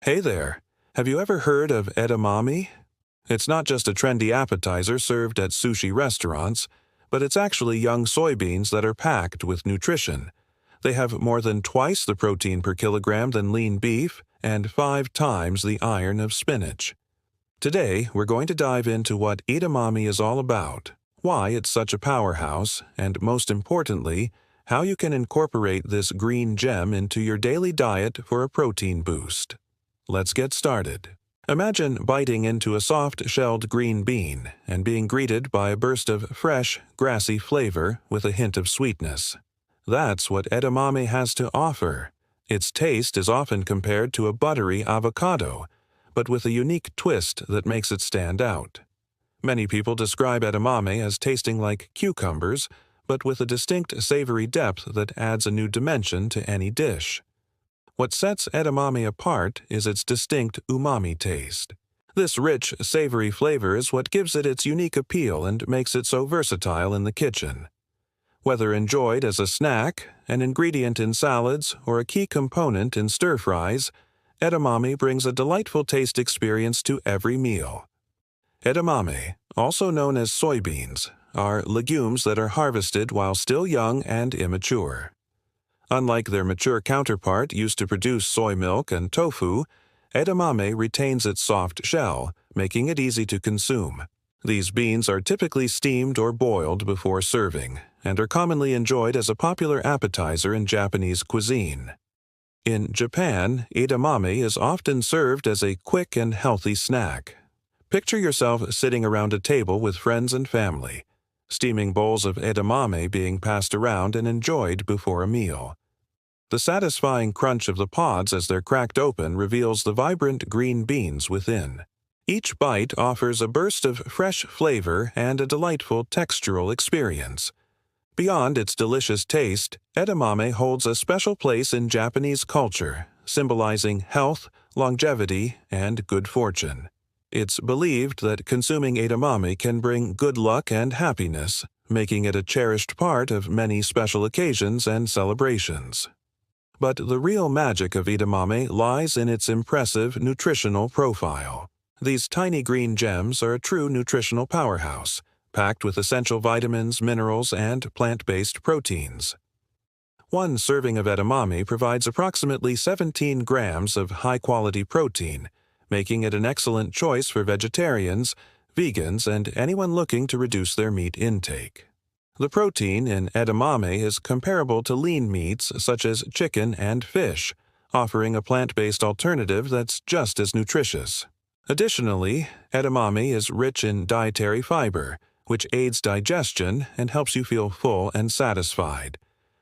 Hey there! Have you ever heard of edamame? It's not just a trendy appetizer served at sushi restaurants, but it's actually young soybeans that are packed with nutrition. They have more than twice the protein per kilogram than lean beef and 5 times the iron of spinach. Today, we're going to dive into what edamame is all about, why it's such a powerhouse, and most importantly, how you can incorporate this green gem into your daily diet for a protein boost. Let's get started. Imagine biting into a soft-shelled green bean and being greeted by a burst of fresh, grassy flavor with a hint of sweetness. That's what edamame has to offer. Its taste is often compared to a buttery avocado, but with a unique twist that makes it stand out. Many people describe edamame as tasting like cucumbers, but with a distinct savory depth that adds a new dimension to any dish. What sets edamame apart is its distinct umami taste. This rich, savory flavor is what gives it its unique appeal and makes it so versatile in the kitchen. Whether enjoyed as a snack, an ingredient in salads, or a key component in stir-fries, edamame brings a delightful taste experience to every meal. Edamame, also known as soybeans, are legumes that are harvested while still young and immature. Unlike their mature counterpart used to produce soy milk and tofu, edamame retains its soft shell, making it easy to consume. These beans are typically steamed or boiled before serving, and are commonly enjoyed as a popular appetizer in Japanese cuisine. In Japan, edamame is often served as a quick and healthy snack. Picture yourself sitting around a table with friends and family, steaming bowls of edamame being passed around and enjoyed before a meal. The satisfying crunch of the pods as they're cracked open reveals the vibrant green beans within. Each bite offers a burst of fresh flavor and a delightful textural experience. Beyond its delicious taste, edamame holds a special place in Japanese culture, symbolizing health, longevity, and good fortune. It's believed that consuming edamame can bring good luck and happiness, making it a cherished part of many special occasions and celebrations. But the real magic of edamame lies in its impressive nutritional profile. These tiny green gems are a true nutritional powerhouse, packed with essential vitamins, minerals, and plant-based proteins. One serving of edamame provides approximately 17 grams of high-quality protein, making it an excellent choice for vegetarians, vegans, and anyone looking to reduce their meat intake. The protein in edamame is comparable to lean meats such as chicken and fish, offering a plant-based alternative that's just as nutritious. Additionally, edamame is rich in dietary fiber, which aids digestion and helps you feel full and satisfied.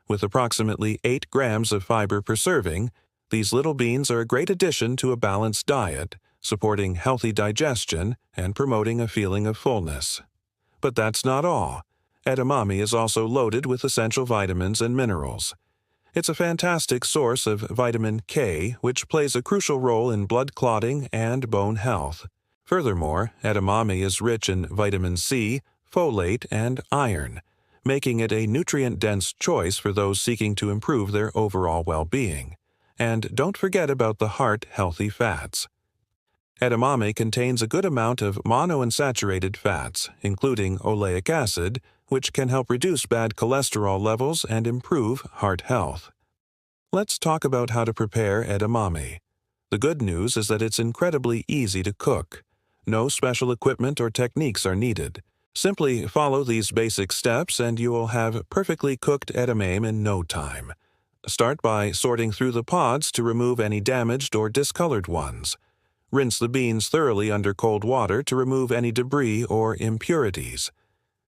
With approximately 8 grams of fiber per serving, these little beans are a great addition to a balanced diet, supporting healthy digestion and promoting a feeling of fullness. But that's not all. Edamame is also loaded with essential vitamins and minerals. It's a fantastic source of vitamin K, which plays a crucial role in blood clotting and bone health. Furthermore, edamame is rich in vitamin C, folate, and iron, making it a nutrient-dense choice for those seeking to improve their overall well-being. And don't forget about the heart-healthy fats. Edamame contains a good amount of monounsaturated fats, including oleic acid, which can help reduce bad cholesterol levels and improve heart health. Let's talk about how to prepare edamame. The good news is that it's incredibly easy to cook. No special equipment or techniques are needed. Simply follow these basic steps and you will have perfectly cooked edamame in no time. Start by sorting through the pods to remove any damaged or discolored ones. Rinse the beans thoroughly under cold water to remove any debris or impurities.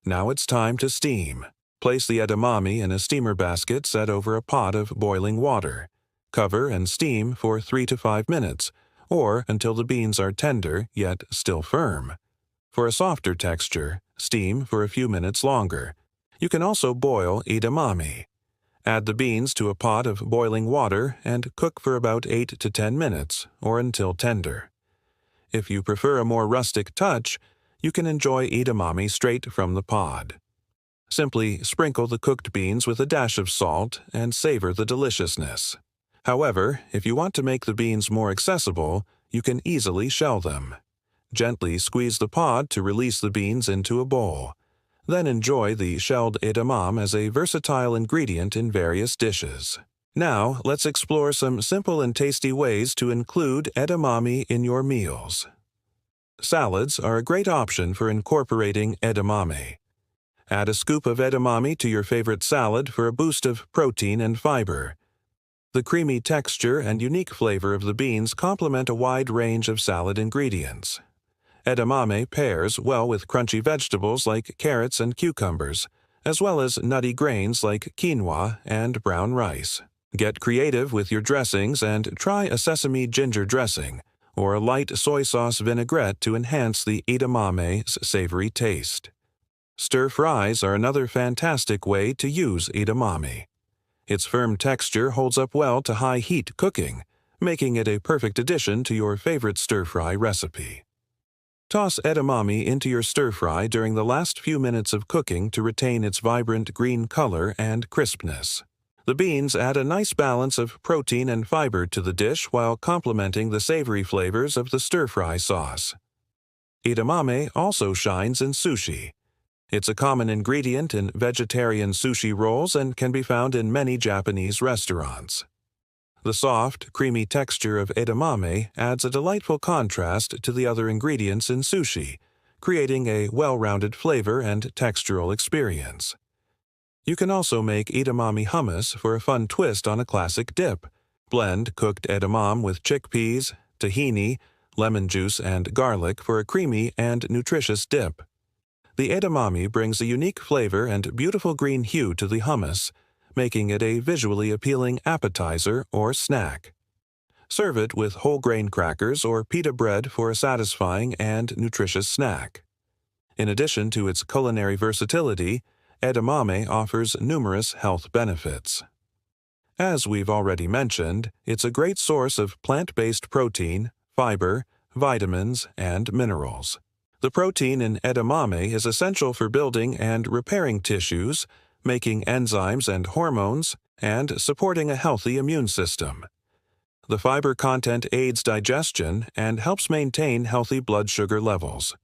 Now it's time to steam. Place the edamame in a steamer basket set over a pot of boiling water. Cover and steam for 3 to 5 minutes, or until the beans are tender yet still firm. For a softer texture, steam for a few minutes longer. You can also boil edamame. Add the beans to a pot of boiling water and cook for about 8 to 10 minutes, or until tender. If you prefer a more rustic touch, you can enjoy edamame straight from the pod. Simply sprinkle the cooked beans with a dash of salt and savor the deliciousness. However, if you want to make the beans more accessible, you can easily shell them. Gently squeeze the pod to release the beans into a bowl. Then enjoy the shelled edamame as a versatile ingredient in various dishes. Now, let's explore some simple and tasty ways to include edamame in your meals. Salads are a great option for incorporating edamame. Add a scoop of edamame to your favorite salad for a boost of protein and fiber. The creamy texture and unique flavor of the beans complement a wide range of salad ingredients. Edamame pairs well with crunchy vegetables like carrots and cucumbers, as well as nutty grains like quinoa and brown rice. Get creative with your dressings and try a sesame ginger dressing or a light soy sauce vinaigrette to enhance the edamame's savory taste. Stir fries are another fantastic way to use edamame. Its firm texture holds up well to high-heat cooking, making it a perfect addition to your favorite stir-fry recipe. Toss edamame into your stir-fry during the last few minutes of cooking to retain its vibrant green color and crispness. The beans add a nice balance of protein and fiber to the dish while complementing the savory flavors of the stir-fry sauce. Edamame also shines in sushi. It's a common ingredient in vegetarian sushi rolls and can be found in many Japanese restaurants. The soft, creamy texture of edamame adds a delightful contrast to the other ingredients in sushi, creating a well-rounded flavor and textural experience. You can also make edamame hummus for a fun twist on a classic dip. Blend cooked edamame with chickpeas, tahini, lemon juice, and garlic for a creamy and nutritious dip. The edamame brings a unique flavor and beautiful green hue to the hummus, making it a visually appealing appetizer or snack. Serve it with whole grain crackers or pita bread for a satisfying and nutritious snack. In addition to its culinary versatility, edamame offers numerous health benefits. As we've already mentioned, it's a great source of plant-based protein, fiber, vitamins, and minerals. The protein in edamame is essential for building and repairing tissues, making enzymes and hormones, and supporting a healthy immune system. The fiber content aids digestion and helps maintain healthy blood sugar levels.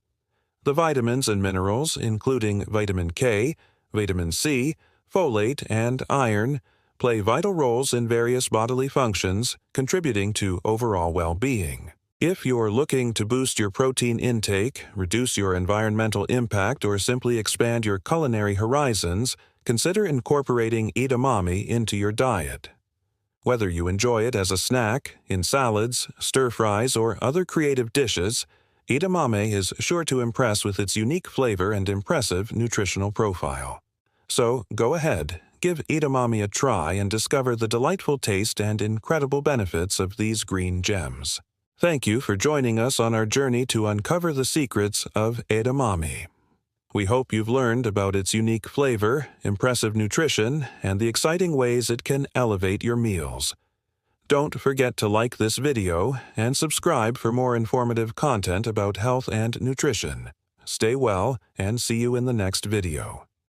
The vitamins and minerals, including vitamin K, vitamin C, folate, and iron, play vital roles in various bodily functions, contributing to overall well-being. If you're looking to boost your protein intake, reduce your environmental impact, or simply expand your culinary horizons, consider incorporating edamame into your diet. Whether you enjoy it as a snack, in salads, stir-fries, or other creative dishes, edamame is sure to impress with its unique flavor and impressive nutritional profile. So, go ahead, give edamame a try and discover the delightful taste and incredible benefits of these green gems. Thank you for joining us on our journey to uncover the secrets of edamame. We hope you've learned about its unique flavor, impressive nutrition, and the exciting ways it can elevate your meals. Don't forget to like this video and subscribe for more informative content about health and nutrition. Stay well and see you in the next video.